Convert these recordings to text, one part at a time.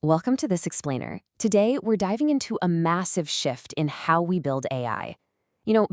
Welcome to This Explainer. Today, we're diving into a massive shift in how we build AI.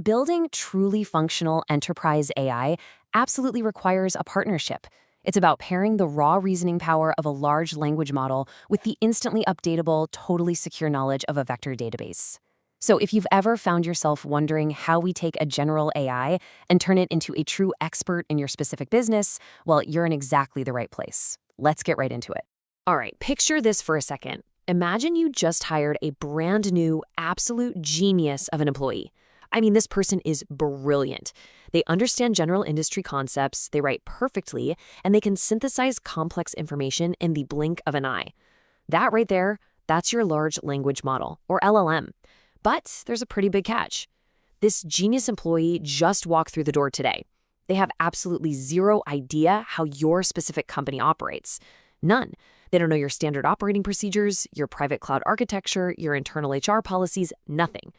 Building truly functional enterprise AI absolutely requires a partnership. It's about pairing the raw reasoning power of a large language model with the instantly updatable, totally secure knowledge of a vector database. So if you've ever found yourself wondering how we take a general AI and turn it into a true expert in your specific business, well, you're in exactly the right place. Let's get right into it. All right, picture this for a second. Imagine you just hired a brand new, absolute genius of an employee. I mean, this person is brilliant. They understand general industry concepts, they write perfectly, and they can synthesize complex information in the blink of an eye. That right there, that's your large language model, or LLM. But there's a pretty big catch. This genius employee just walked through the door today. They have absolutely zero idea how your specific company operates. None. They don't know your standard operating procedures, your private cloud architecture, your internal HR policies, nothing.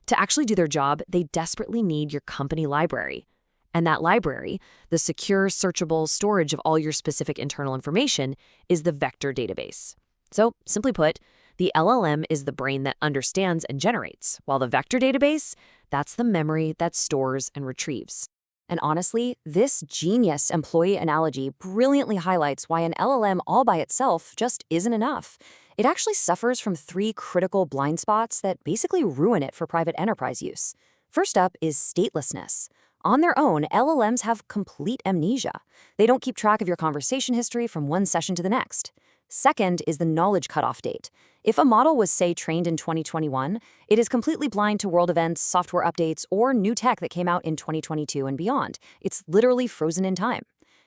To actually do their job, they desperately need your company library. And that library, the secure, searchable storage of all your specific internal information, is the vector database. So, simply put, the LLM is the brain that understands and generates, while the vector database, that's the memory that stores and retrieves. And honestly, this genius employee analogy brilliantly highlights why an LLM all by itself just isn't enough. It actually suffers from three critical blind spots that basically ruin it for private enterprise use. First up is statelessness. On their own, LLMs have complete amnesia. They don't keep track of your conversation history from one session to the next. Second is the knowledge cutoff date. If a model was, say, trained in 2021, it is completely blind to world events, software updates, or new tech that came out in 2022 and beyond. It's literally frozen in time.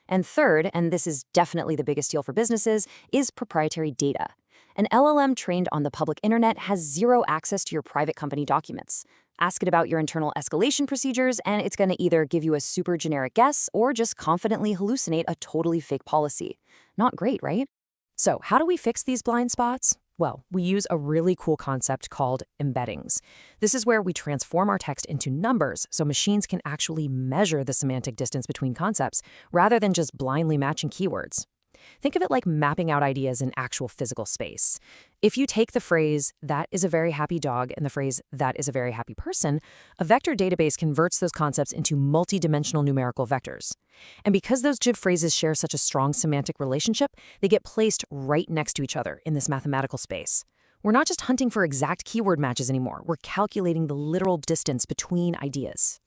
And third, and this is definitely the biggest deal for businesses, is proprietary data. An LLM trained on the public internet has zero access to your private company documents. Ask it about your internal escalation procedures, and it's going to either give you a super generic guess or just confidently hallucinate a totally fake policy. Not great, right? So how do we fix these blind spots? Well, we use a really cool concept called embeddings. This is where we transform our text into numbers so machines can actually measure the semantic distance between concepts rather than just blindly matching keywords. Think of it like mapping out ideas in actual physical space. If you take the phrase, "that is a very happy dog," and the phrase, "that is a very happy person," a vector database converts those concepts into multi-dimensional numerical vectors. And because those JIV phrases share such a strong semantic relationship, they get placed right next to each other in this mathematical space. We're not just hunting for exact keyword matches anymore, we're calculating the literal distance between ideas.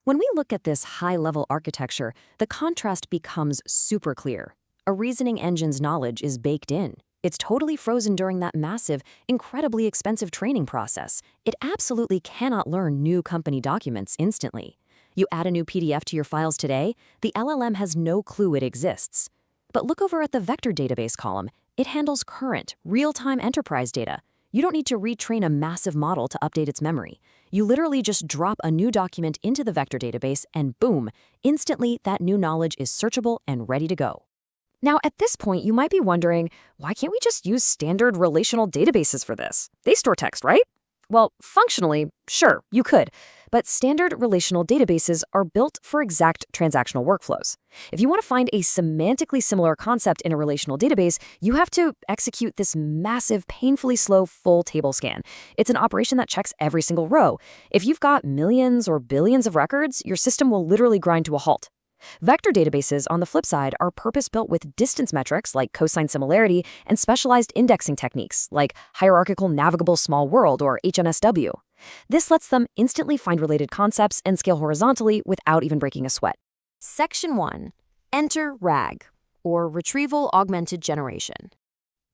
When we look at this high-level architecture, the contrast becomes super clear. A reasoning engine's knowledge is baked in. It's totally frozen during that massive, incredibly expensive training process. It absolutely cannot learn new company documents instantly. You add a new PDF to your files today, the LLM has no clue it exists. But look over at the vector database column. It handles current, real-time enterprise data. You don't need to retrain a massive model to update its memory. You literally just drop a new document into the vector database and boom, instantly that new knowledge is searchable and ready to go. Now, at this point, you might be wondering, why can't we just use standard relational databases for this? They store text, right? Well, functionally, sure, you could. But standard relational databases are built for exact transactional workflows. If you want to find a semantically similar concept in a relational database, you have to execute this massive, painfully slow full table scan. It's an operation that checks every single row. If you've got millions or billions of records, your system will literally grind to a halt. Vector databases, on the flip side, are purpose-built with distance metrics like cosine similarity and specialized indexing techniques like hierarchical navigable small world or HNSW. This lets them instantly find related concepts and scale horizontally without even breaking a sweat. Section 1. Enter RAG, or Retrieval Augmented Generation.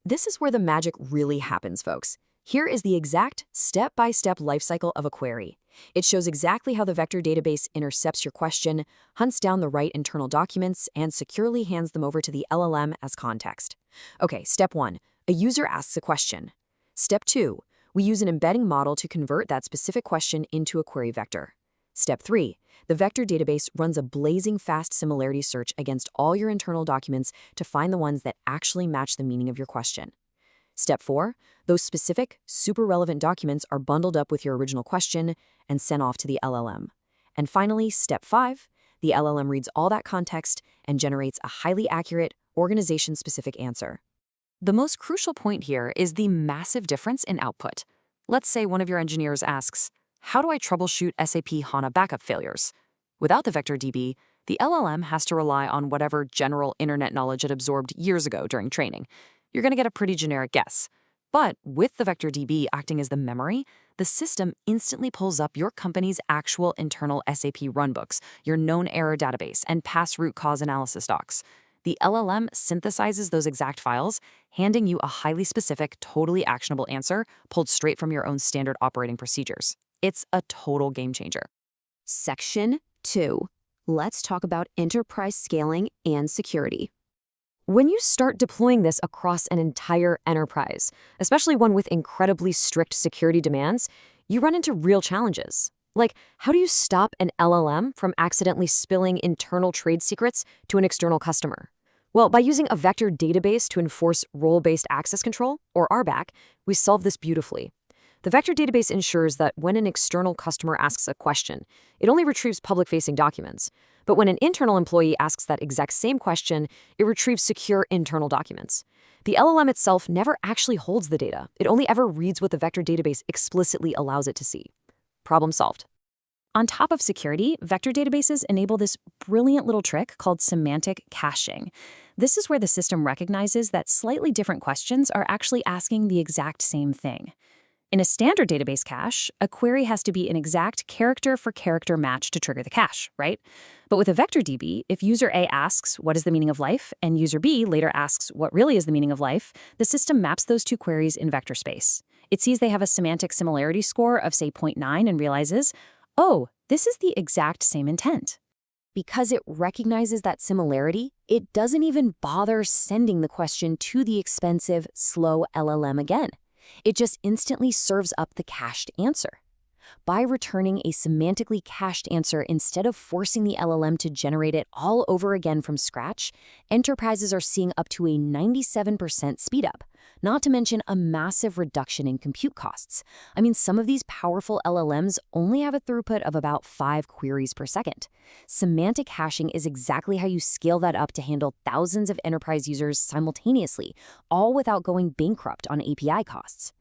This is where the magic really happens, folks. Here is the exact step-by-step lifecycle of a query. It shows exactly how the vector database intercepts your question, hunts down the right internal documents, and securely hands them over to the LLM as context. Okay, step 1. A user asks a question. Step 2. We use an embedding model to convert that specific question into a query vector. Step 3. The vector database runs a blazing fast similarity search against all your internal documents to find the ones that actually match the meaning of your question. Step 4, those specific, super relevant documents are bundled up with your original question and sent off to the LLM. And finally, Step 5, the LLM reads all that context and generates a highly accurate, organization-specific answer. The most crucial point here is the massive difference in output. Let's say one of your engineers asks, how do I troubleshoot SAP HANA backup failures? Without the vector DB, the LLM has to rely on whatever general internet knowledge it absorbed years ago during training. You're going to get a pretty generic guess. But with the vector DB acting as the memory, the system instantly pulls up your company's actual internal SAP runbooks, your known error database, and past root cause analysis docs. The LLM synthesizes those exact files, handing you a highly specific, totally actionable answer pulled straight from your own standard operating procedures. It's a total game changer. Section 2. Let's talk about enterprise scaling and security. When you start deploying this across an entire enterprise, especially one with incredibly strict security demands, you run into real challenges. Like, how do you stop an LLM from accidentally spilling internal trade secrets to an external customer? Well, by using a vector database to enforce role-based access control, or RBAC, we solve this beautifully. The vector database ensures that when an external customer asks a question, it only retrieves public-facing documents. But when an internal employee asks that exact same question, it retrieves secure internal documents. The LLM itself never actually holds the data. It only ever reads what the vector database explicitly allows it to see. Problem solved. On top of security, vector databases enable this brilliant little trick called semantic caching. This is where the system recognizes that slightly different questions are actually asking the exact same thing. In a standard database cache, a query has to be an exact character-for-character match to trigger the cache, right? But with a vector DB, if user A asks, what is the meaning of life, and user B later asks, what really is the meaning of life, the system maps those two queries in vector space. It sees they have a semantic similarity score of, say, 0.9 and realizes, oh, this is the exact same intent. Because it recognizes that similarity, it doesn't even bother sending the question to the expensive, slow LLM again. It just instantly serves up the cached answer. By returning a semantically cached answer instead of forcing the LLM to generate it all over again from scratch, enterprises are seeing up to a 97% speedup, not to mention a massive reduction in compute costs. I mean, some of these powerful LLMs only have a throughput of about 5 queries per second. Semantic hashing is exactly how you scale that up to handle thousands of enterprise users simultaneously, all without going bankrupt on API costs.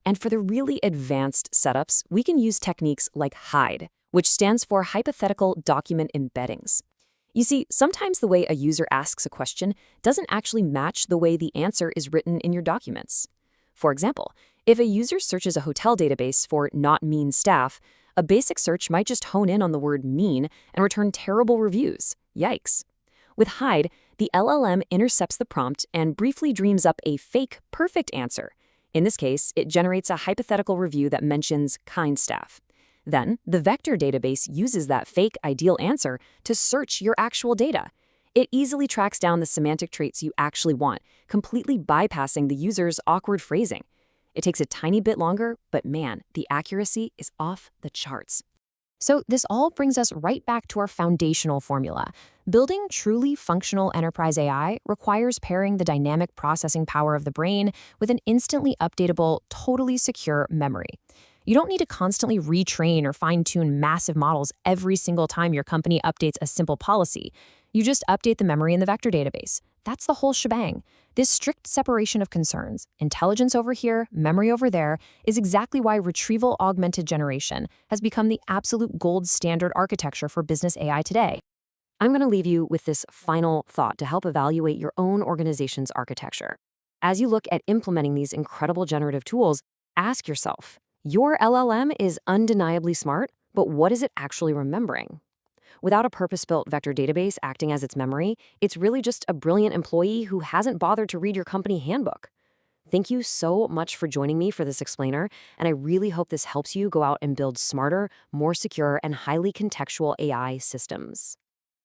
And for the really advanced setups, we can use techniques like HIDE, which stands for Hypothetical Document Embeddings. You see, sometimes the way a user asks a question doesn't actually match the way the answer is written in your documents. For example, if a user searches a hotel database for not mean staff, a basic search might just hone in on the word mean and return terrible reviews. Yikes. With HIDE, the LLM intercepts the prompt and briefly dreams up a fake perfect answer. In this case, it generates a hypothetical review that mentions kind staff. Then, the vector database uses that fake ideal answer to search your actual data. It easily tracks down the semantic traits you actually want, completely bypassing the user's awkward phrasing. It takes a tiny bit longer, but man, the accuracy is off the charts. So this all brings us right back to our foundational formula. Building truly functional enterprise AI requires pairing the dynamic processing power of the brain with an instantly updatable, totally secure memory. You don't need to constantly retrain or fine-tune massive models every single time your company updates a simple policy. You just update the memory in the vector database. That's the whole shebang. This strict separation of concerns, intelligence over here, memory over there, is exactly why retrieval-augmented generation has become the absolute gold standard architecture for business AI today. I'm going to leave you with this final thought to help evaluate your own organization's architecture. As you look at implementing these incredible generative tools, ask yourself, your LLM is undeniably smart, but what is it actually remembering? Without a purpose-built vector database acting as its memory, it's really just a brilliant employee who hasn't bothered to read your company handbook. Thank you so much for joining me for this explainer, and I really hope this helps you go out and build smarter, more secure, and highly contextual AI systems.